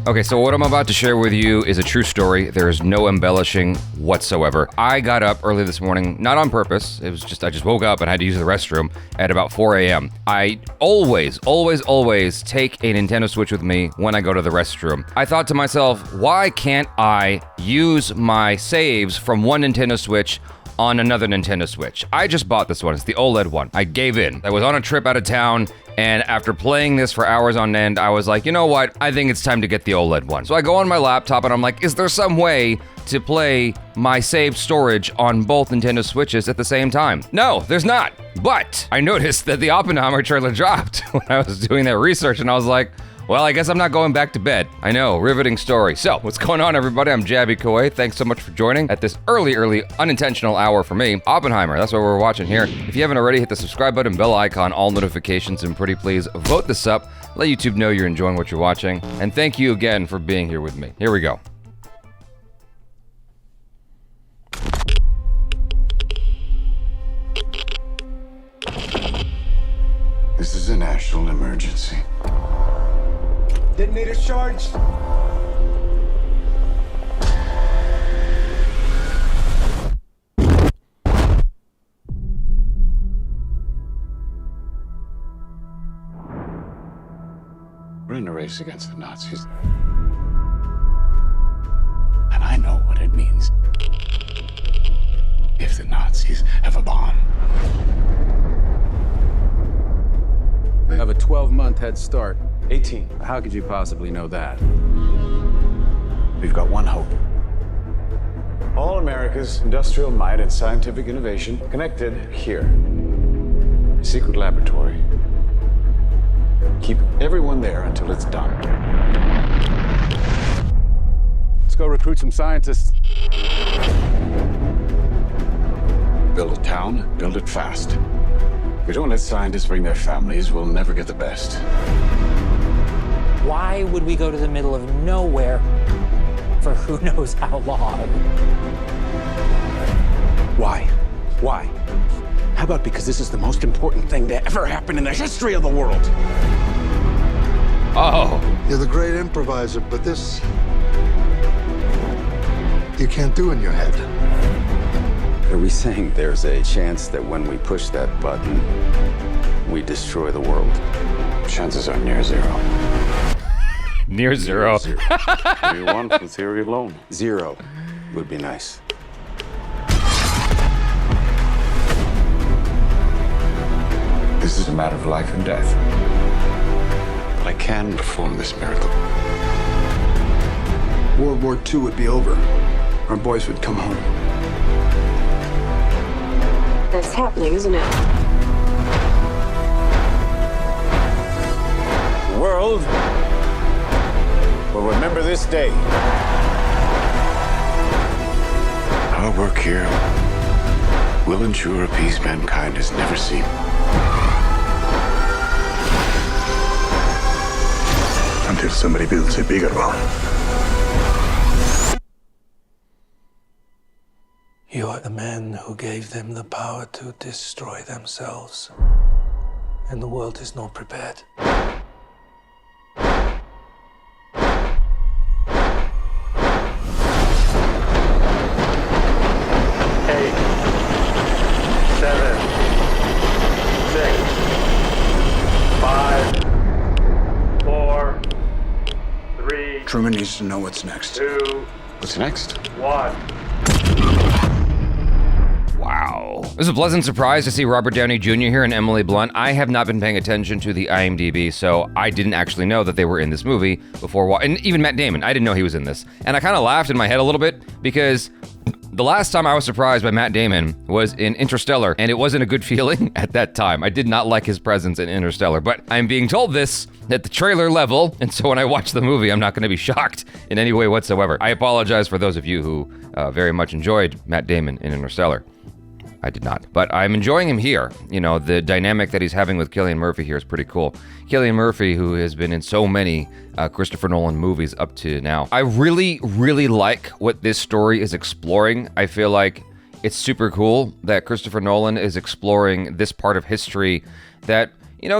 Okay, so what I'm about to share with you is a true story. There is no embellishing whatsoever. I got up early this morning, not on purpose. It was just, I just woke up and had to use the restroom at about 4 a.m. I always take a Nintendo Switch with me when I go to the restroom. I thought to myself, why can't I use my saves from one Nintendo Switch on another Nintendo Switch? I just bought this one. It's the OLED one. I gave in. I was on a trip out of town, and after playing this for hours on end, I was like, you know what? I think it's time to get the OLED one. So I go on my laptop and I'm like, is there some way to play my saved storage on both Nintendo Switches at the same time? No, there's not. But I noticed that the Oppenheimer trailer dropped when I was doing that research, and I was like, well, I guess I'm not going back to bed. I know, riveting story. So, what's going on, everybody? I'm JABYBHAI. Thanks so much for joining at this early, unintentional hour for me. Oppenheimer, that's what we're watching here. If you haven't already, hit the subscribe button, bell icon, all notifications, and pretty please vote this up. Let YouTube know you're enjoying what you're watching. And thank you again for being here with me. Here we go. This is a national emergency. Detonator charged. We're in a race against the Nazis. And I know what it means if the Nazis have a bomb. We have a 12-month head start. 18. How could you possibly know that? We've got one hope. All America's industrial might and scientific innovation connected here. A secret laboratory. Keep everyone there until it's done. Let's go recruit some scientists. Build a town, build it fast. If we don't let scientists bring their families, we'll never get the best. Why would we go to the middle of nowhere for who knows how long? Why? Why? How about because this is the most important thing to ever happen in the history of the world? Oh. You're the great improviser, but this you can't do in your head. Are we saying there's a chance that when we push that button, we destroy the world? Chances are near zero. Near zero. Zero. What do you want from theory alone? Zero would be nice. This is a matter of life and death. But I can perform this miracle. World War II would be over. Our boys would come home. That's happening, isn't it? The world will remember this day. Our work here will ensure a peace mankind has never seen. Until somebody builds a bigger one. You are the man who gave them the power to destroy themselves. And the world is not prepared. 7, 6, 5, 4, 3. Truman needs to know what's next. 2, What's next? 1. Wow. It was a pleasant surprise to see Robert Downey Jr. here and Emily Blunt. I have not been paying attention to the IMDb, so I didn't actually know that they were in this movie before. And even Matt Damon, I didn't know he was in this. And I kind of laughed in my head a little bit because the last time I was surprised by Matt Damon was in Interstellar, and it wasn't a good feeling at that time. I did not like his presence in Interstellar, but I'm being told this at the trailer level, and so when I watch the movie, I'm not going to be shocked in any way whatsoever. I apologize for those of you who very much enjoyed Matt Damon in Interstellar. I did not, but I'm enjoying him here. You know, the dynamic that he's having with Cillian Murphy here is pretty cool. Cillian Murphy, who has been in so many Christopher Nolan movies up to now. I really, really like what this story is exploring. I feel like it's super cool that Christopher Nolan is exploring this part of history that,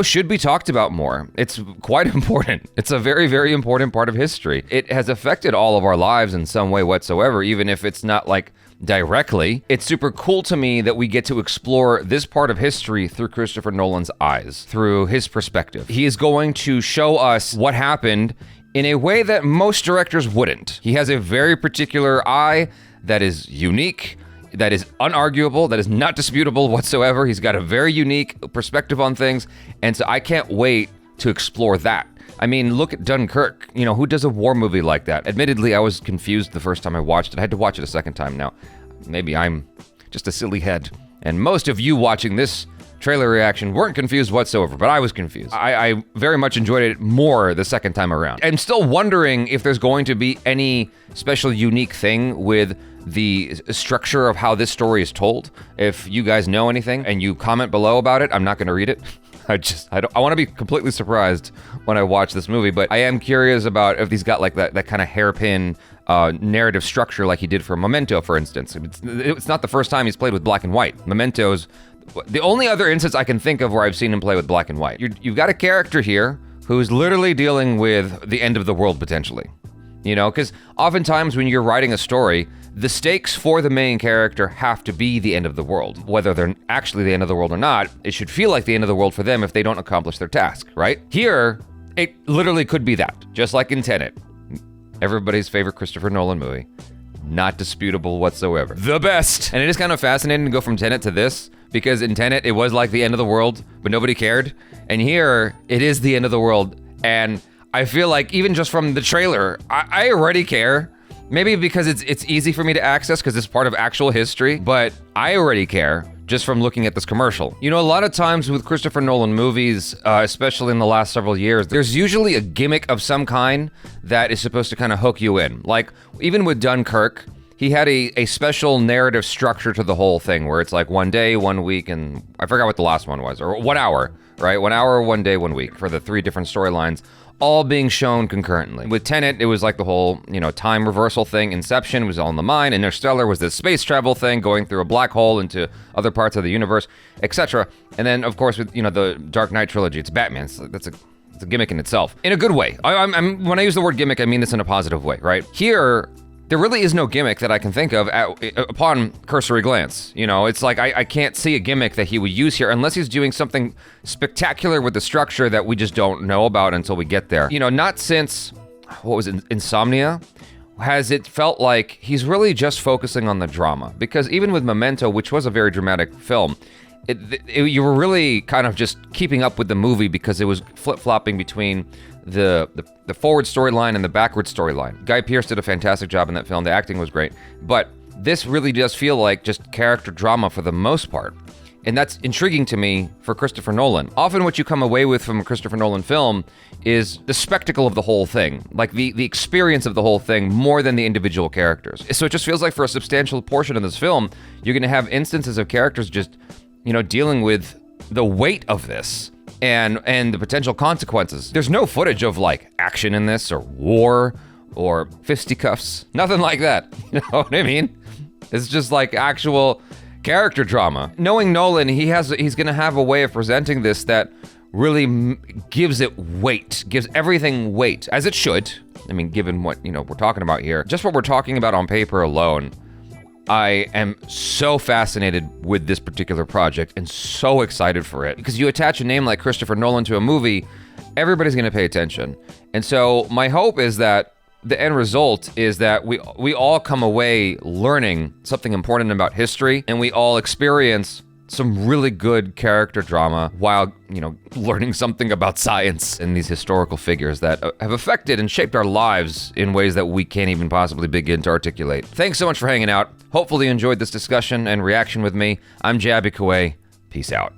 should be talked about more. It's quite important. It's a very, very important part of history. It has affected all of our lives in some way whatsoever, even if it's not like directly. It's super cool to me that we get to explore this part of history through Christopher Nolan's eyes, through his perspective. He is going to show us what happened in a way that most directors wouldn't. He has a very particular eye that is unique, that is unarguable, that is not disputable whatsoever. He's got a very unique perspective on things, and so I can't wait to explore that. I mean, look at Dunkirk. Who does a war movie like that? Admittedly, I was confused the first time I watched it. I had to watch it a second time now. Maybe I'm just a silly head. And most of you watching this trailer reaction weren't confused whatsoever, but I was confused. I very much enjoyed it more the second time around. I'm still wondering if there's going to be any special unique thing with the structure of how this story is told. If you guys know anything and you comment below about it, I'm not going to read it. I want to be completely surprised when I watch this movie, but I am curious about if he's got like that kind of hairpin narrative structure like he did for Memento, for instance. It's not the first time he's played with black and white. Memento's the only other instance I can think of where I've seen him play with black and white. You've got a character here who's literally dealing with the end of the world potentially. Because oftentimes when you're writing a story, the stakes for the main character have to be the end of the world. Whether they're actually the end of the world or not, it should feel like the end of the world for them if they don't accomplish their task, right? Here, it literally could be that, just like in Tenet. Everybody's favorite Christopher Nolan movie. Not disputable whatsoever. The best! And it is kind of fascinating to go from Tenet to this, because in Tenet, it was like the end of the world, but nobody cared. And here, it is the end of the world, and I feel like even just from the trailer, I already care. Maybe because it's easy for me to access because it's part of actual history, but I already care just from looking at this commercial. A lot of times with Christopher Nolan movies, especially in the last several years, there's usually a gimmick of some kind that is supposed to kind of hook you in. Like, even with Dunkirk, he had a special narrative structure to the whole thing where it's like 1 day, 1 week, and I forgot what the last one was, or 1 hour, right? 1 hour, 1 day, 1 week for the 3 different storylines, all being shown concurrently. With Tenet, it was like the whole, time reversal thing. Inception was all in the mind. Interstellar was this space travel thing, going through a black hole into other parts of the universe, etc. And then, of course, with, the Dark Knight trilogy, it's Batman. So it's a gimmick in itself. In a good way. When I use the word gimmick, I mean this in a positive way, right? Here, there really is no gimmick that I can think of upon cursory glance. It's like I can't see a gimmick that he would use here unless he's doing something spectacular with the structure that we just don't know about until we get there. Not since, what was it, Insomnia, has it felt like he's really just focusing on the drama. Because even with Memento, which was a very dramatic film, you were really kind of just keeping up with the movie because it was flip-flopping between the forward storyline and the backward storyline. Guy Pearce did a fantastic job in that film. The acting was great. But this really does feel like just character drama for the most part. And that's intriguing to me for Christopher Nolan. Often what you come away with from a Christopher Nolan film is the spectacle of the whole thing, like the experience of the whole thing more than the individual characters. So it just feels like for a substantial portion of this film, you're going to have instances of characters just, dealing with the weight of this and the potential consequences. There's no footage of like action in this or war or fisticuffs, nothing like that. You know what I mean? It's just like actual character drama. Knowing Nolan, he's gonna have a way of presenting this that really gives it weight, gives everything weight, as it should. I mean, given what, we're talking about here, just what we're talking about on paper alone, I am so fascinated with this particular project and so excited for it. Because you attach a name like Christopher Nolan to a movie, everybody's gonna pay attention. And so my hope is that the end result is that we all come away learning something important about history, and we all experience some really good character drama while, learning something about science and these historical figures that have affected and shaped our lives in ways that we can't even possibly begin to articulate. Thanks so much for hanging out. Hopefully you enjoyed this discussion and reaction with me. I'm JABYBHAI. Peace out.